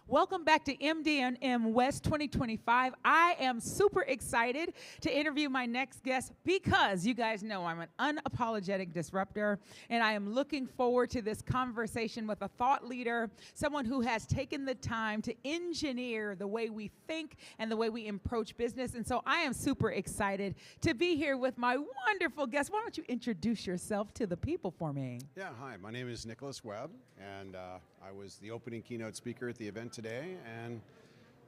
Welcome back to MD&M West 2025. I am super excited to interview my next guest because you guys know I'm an unapologetic disruptor, and I am looking forward to this conversation with a thought leader, someone who has taken the time to engineer the way we think and the way we approach business. And so I am super excited to be here with my wonderful guest. Why don't you introduce yourself to the people for me? Yeah, hi, my name is Nicholas Webb, and I was the opening keynote speaker at the event today, and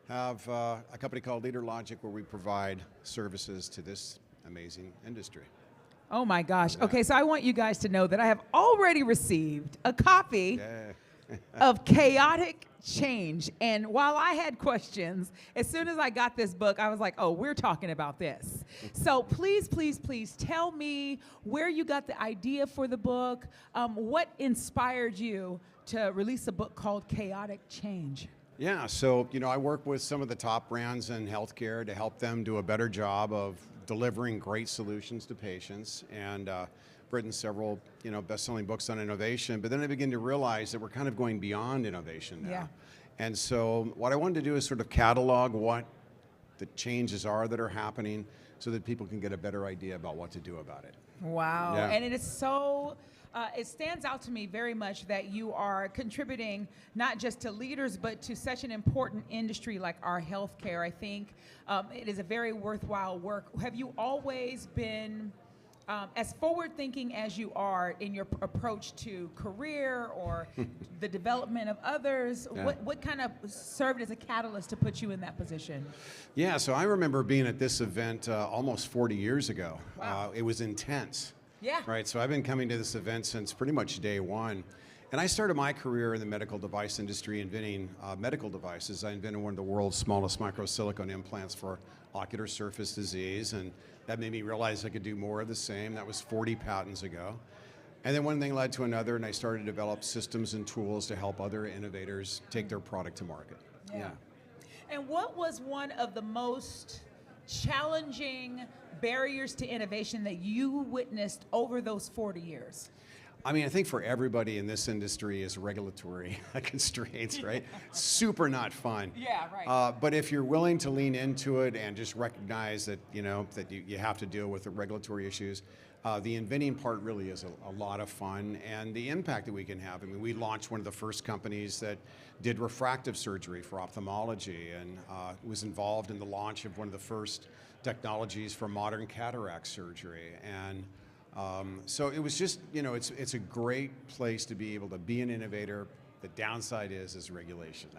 have a company called Leader Logic where we provide services to this amazing industry. Oh my gosh. Okay, so I want you guys to know that I have already received a copy of Chaotic Change. And while I had questions, as soon as I got this book, I was like, oh, we're talking about this. So please, please, please tell me where you got the idea for the book, what inspired you to release a book called Chaotic Change? Yeah, so I work with some of the top brands in healthcare to help them do a better job of delivering great solutions to patients, and written several best-selling books on innovation. But then I began to realize that we're kind of going beyond innovation now. Yeah. And so what I wanted to do is sort of catalog what the changes are that are happening so that people can get a better idea about what to do about it. Wow. Yeah. And it is so, it stands out to me very much that you are contributing not just to leaders, but to such an important industry like our healthcare. I think it is a very worthwhile work. Have you always been as forward-thinking as you are in your approach to career or the development of others? Yeah. What kind of served as a catalyst to put you in that position? Yeah, so I remember being at this event almost 40 years ago. Wow. It was intense. Yeah. Right, so I've been coming to this event since pretty much day one. And I started my career in the medical device industry inventing medical devices. I invented one of the world's smallest microsilicone implants for ocular surface disease, and that made me realize I could do more of the same. That was 40 patents ago. And then one thing led to another, and I started to develop systems and tools to help other innovators take their product to market. Yeah. And what was one of the most challenging barriers to innovation that you witnessed over those 40 years? I mean, I think for everybody in this industry is regulatory constraints, right? Super not fun. Yeah, right. But if you're willing to lean into it and just recognize that, that you have to deal with the regulatory issues, the inventing part really is a lot of fun, and the impact that we can have. I mean, we launched one of the first companies that did refractive surgery for ophthalmology, and was involved in the launch of one of the first technologies for modern cataract surgery. And so it was just, it's a great place to be able to be an innovator. The downside is regulation.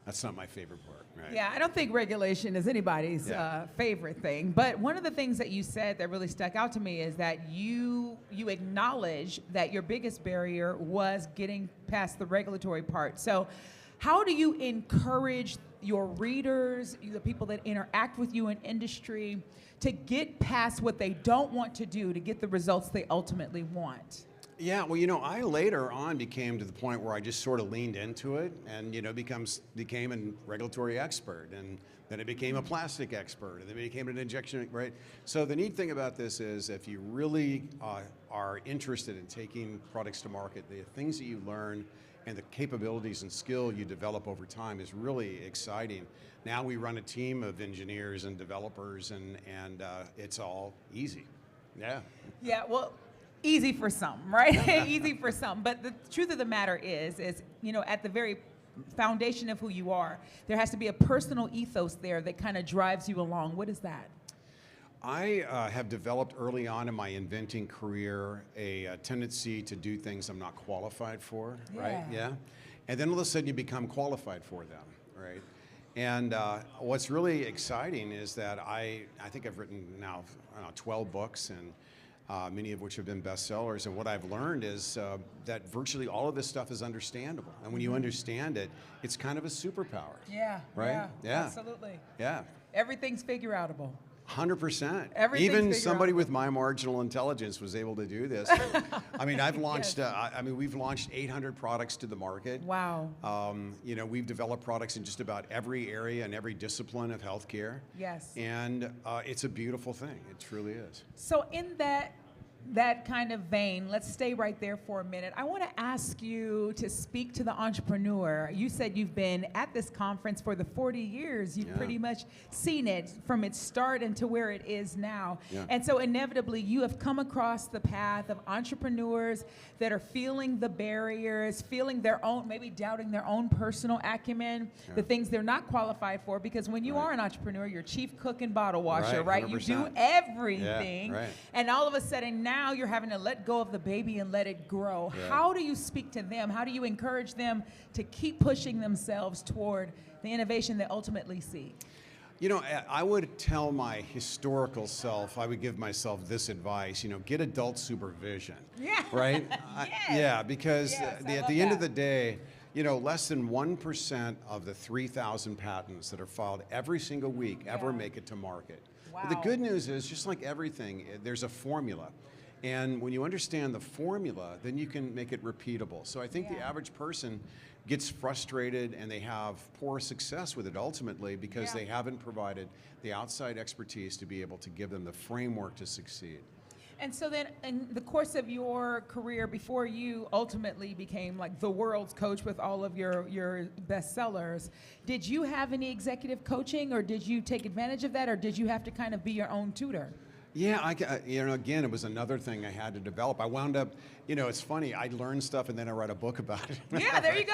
That's not my favorite part, right? Yeah, I don't think regulation is anybody's favorite thing. But one of the things that you said that really stuck out to me is that you acknowledge that your biggest barrier was getting past the regulatory part. So how do you encourage your readers, the people that interact with you in industry, to get past what they don't want to do to get the results they ultimately want? Yeah, well, I later on became to the point where I just sort of leaned into it and, became a regulatory expert. And then I became a plastic expert, and then I became an injection, right? So the neat thing about this is if you really are interested in taking products to market, the things that you learn and the capabilities and skill you develop over time is really exciting. Now we run a team of engineers and developers, and it's all easy. Yeah. Yeah, well, easy for some, right? Easy for some. But the truth of the matter is, at the very foundation of who you are, there has to be a personal ethos there that kind of drives you along. What is that? I have developed early on in my inventing career a tendency to do things I'm not qualified for, right? Yeah. And then all of a sudden you become qualified for them, right? And what's really exciting is that I think I've written now 12 books, and many of which have been bestsellers. And what I've learned is that virtually all of this stuff is understandable. And when you understand it, it's kind of a superpower. Yeah. Right? Yeah. Absolutely. Yeah. Everything's figure-outable. 100%. Everything's Even somebody with my marginal intelligence was able to do this. I mean, I've launched. We've launched 800 products to the market. Wow. We've developed products in just about every area and every discipline of healthcare. Yes. And it's a beautiful thing. It truly is. So in that that kind of vein, let's stay right there for a minute. I want to ask you to speak to the entrepreneur. You said you've been at this conference for the 40 years. You've pretty much seen it from its start into where it is now. And so inevitably, you have come across the path of entrepreneurs that are feeling the barriers, feeling their own, maybe doubting their own personal acumen, the things they're not qualified for, because when you are an entrepreneur, you're chief cook and bottle washer, right? You do everything. And all of a sudden now you're having to let go of the baby and let it grow. How do you speak to them? How do you encourage them to keep pushing themselves toward the innovation they ultimately seek? You know, I would tell my historical self, I would give myself this advice, you know, get adult supervision. Right? Because at the end of the day, you know, less than 1% of the 3,000 patents that are filed every single week ever make it to market. But the good news is, just like everything, there's a formula. And when you understand the formula, then you can make it repeatable. So I think the average person gets frustrated and they have poor success with it ultimately because they haven't provided the outside expertise to be able to give them the framework to succeed. And so then in the course of your career, before you ultimately became like the world's coach with all of your bestsellers, did you have any executive coaching, or did you take advantage of that, or did you have to kind of be your own tutor? Yeah, you know, again, it was another thing I had to develop. I wound up, you know, it's funny, I learned stuff and then I write a book about it. Yeah, there you go.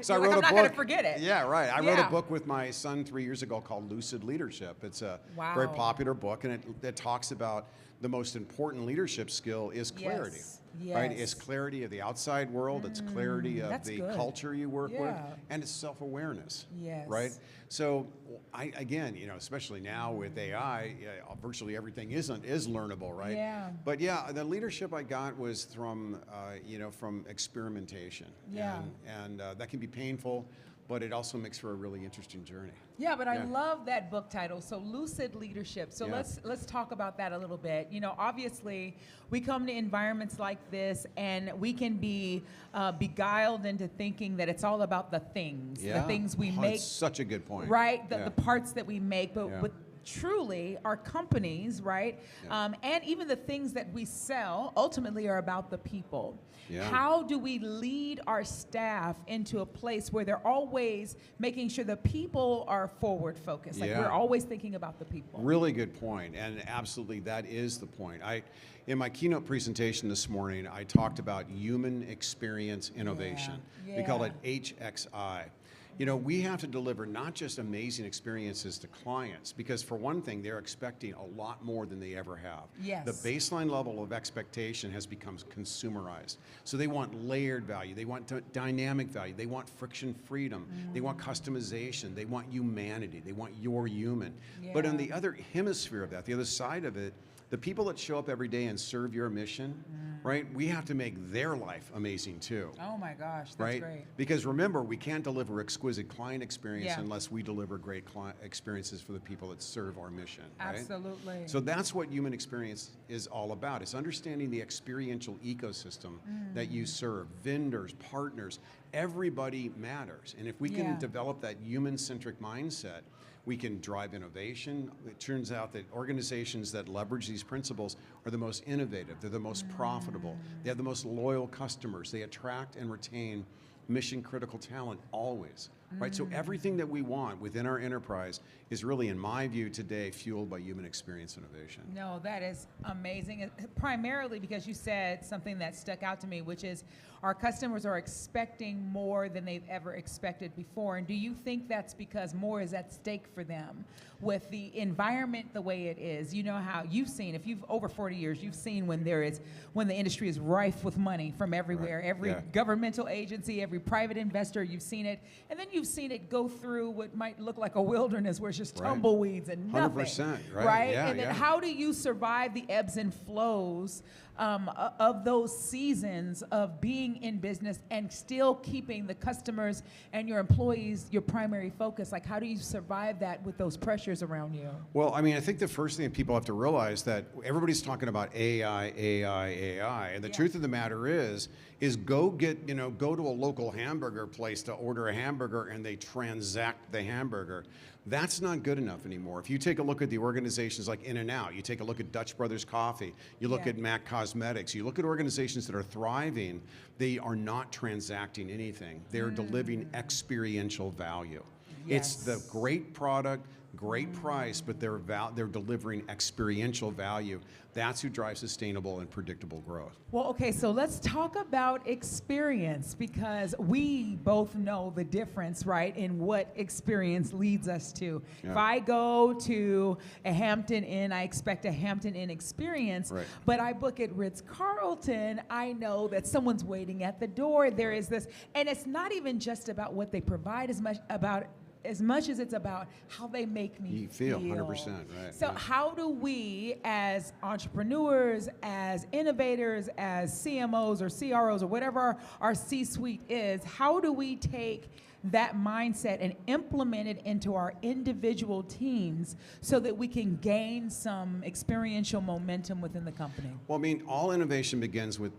So I wrote I'm not going to forget it. Yeah, right. I wrote a book with my son 3 years ago called Lucid Leadership. It's a very popular book, and it talks about the most important leadership skill is clarity. Right? It's clarity of the outside world, it's clarity of the culture you work with, and it's self-awareness. Right? So again, you know, especially now with AI, virtually everything is learnable, right? But yeah, the leadership I got was from you know, from experimentation. And that can be painful, but it also makes for a really interesting journey. Yeah, but I love that book title. So Lucid Leadership. So let's talk about that a little bit. You know, obviously we come to environments like this and we can be beguiled into thinking that it's all about the things we make. That's such a good point. Right, the parts that we make, but truly our companies, right, and even the things that we sell ultimately are about the people. How do we lead our staff into a place where they're always making sure the people are forward focused, like we're always thinking about the people? Really good point, and absolutely that is the point. In my keynote presentation this morning, I talked about human experience innovation. We call it HXI. You know, we have to deliver not just amazing experiences to clients, because for one thing, they're expecting a lot more than they ever have. The baseline level of expectation has become consumerized. So they want layered value, they want dynamic value, they want friction freedom, they want customization, they want humanity, they want your human. But on the other hemisphere of that, the other side of it, the people that show up every day and serve your mission, right? We have to make their life amazing too. Oh my gosh, that's great. Because remember, we can't deliver exquisite client experience unless we deliver great client experiences for the people that serve our mission, right? Absolutely. So that's what human experience is all about. It's understanding the experiential ecosystem that you serve, vendors, partners, everybody matters. And if we can develop that human-centric mindset, we can drive innovation. It turns out that organizations that leverage these principles are the most innovative, they're the most profitable, they have the most loyal customers, they attract and retain mission-critical talent always, right? So everything that we want within our enterprise is really, in my view today, fueled by human experience innovation. No, that is amazing, primarily because you said something that stuck out to me, which is our customers are expecting more than they've ever expected before. And do you think that's because more is at stake for them with the environment the way it is? You know how you've seen, if you've over 40 years, you've seen when the industry is rife with money from everywhere, every governmental agency, every private investor, you've seen it. And then you've seen it go through what might look like a wilderness where it's just tumbleweeds and nothing. 100%, right? And then how do you survive the ebbs and flows of those seasons of being in business and still keeping the customers and your employees your primary focus? Like, how do you survive that with those pressures around you? Well, I mean, I think the first thing that people have to realize that everybody's talking about AI, and the truth of the matter is go to a local hamburger place to order a hamburger and they transact the hamburger. That's not good enough anymore. If you take a look at the organizations like In-N-Out, you take a look at Dutch Brothers Coffee, you look at MAC Cosmetics, you look at organizations that are thriving, they are not transacting anything. They're delivering experiential value. It's the great product, great price, but they're delivering experiential value. That's who drives sustainable and predictable growth. Well, okay, so let's talk about experience, because we both know the difference, right, in what experience leads us to. If I go to a Hampton Inn, I expect a Hampton Inn experience, but I book at Ritz-Carlton, I know that someone's waiting at the door. There is this, and it's not even just about what they provide as much as it's about how they make me feel. 100%, right. So how do we, as entrepreneurs, as innovators, as CMOs or CROs or whatever our C-suite is, how do we take that mindset and implement it into our individual teams so that we can gain some experiential momentum within the company? Well, I mean, all innovation begins with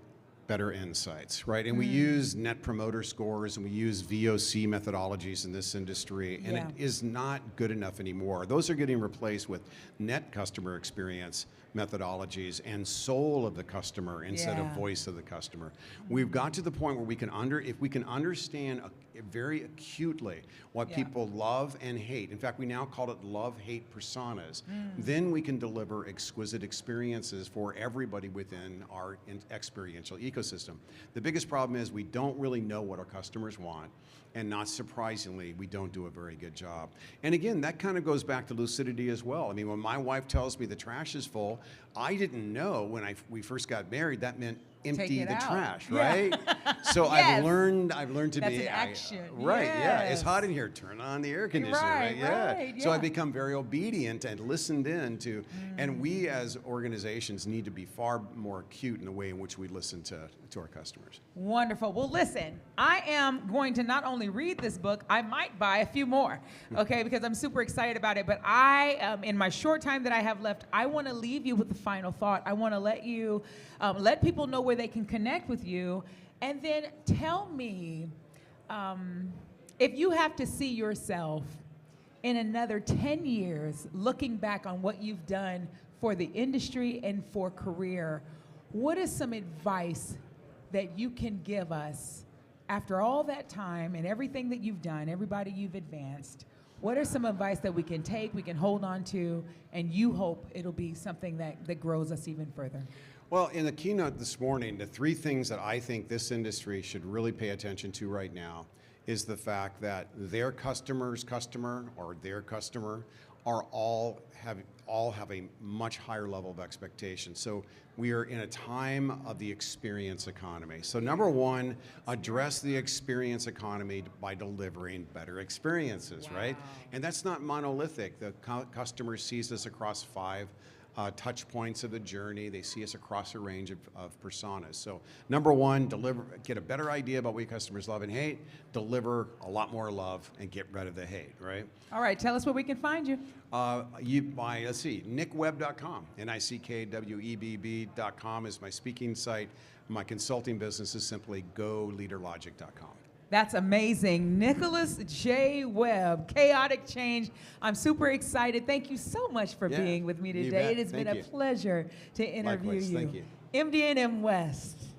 better insights, right? And we use net promoter scores and we use VOC methodologies in this industry, and it is not good enough anymore. Those are getting replaced with net customer experience methodologies and soul of the customer instead of voice of the customer. We've got to the point where we can if we can understand very acutely what people love and hate. In fact, we now call it love-hate personas. Then we can deliver exquisite experiences for everybody within our experiential ecosystem. The biggest problem is we don't really know what our customers want, and not surprisingly, we don't do a very good job. And again, that kind of goes back to lucidity as well. I mean, when my wife tells me the trash is full, I didn't know when we first got married that meant empty the trash, right? So I've learned to That's be an action. Right. Yeah, it's hot in here. Turn on the air conditioner. Right. So I become very obedient and listened in to. And we as organizations need to be far more acute in the way in which we listen to our customers. Wonderful. Well, listen, I am going to not only read this book, I might buy a few more, okay, because I'm super excited about it. But in my short time that I have left, I want to leave you with the final thought. I want to let you, let people know where they can connect with you, and then tell me if you have to see yourself in another 10 years looking back on what you've done for the industry and for career, what is some advice that you can give us after all that time and everything that you've done, everybody you've advanced? What are some advice that we can take, we can hold on to, and you hope it'll be something that grows us even further? Well, in the keynote this morning, the three things that I think this industry should really pay attention to right now is the fact that their customer's customer or their customer are all have a much higher level of expectation. So we are in a time of the experience economy. So number one, address the experience economy by delivering better experiences, right? And that's not monolithic. The customer sees this across 5 touch points of the journey. They see us across a range of personas. So number one, get a better idea about what your customers love and hate, deliver a lot more love, and get rid of the hate, right? All right, tell us where we can find you. Let's see, nickwebb.com, NICKWEBB.com is my speaking site. My consulting business is simply goleaderlogic.com. That's amazing. Nicholas J. Webb, Chaotic Change. I'm super excited. Thank you so much for being with me today. It has been a pleasure to interview you. Thank you. MD&M West.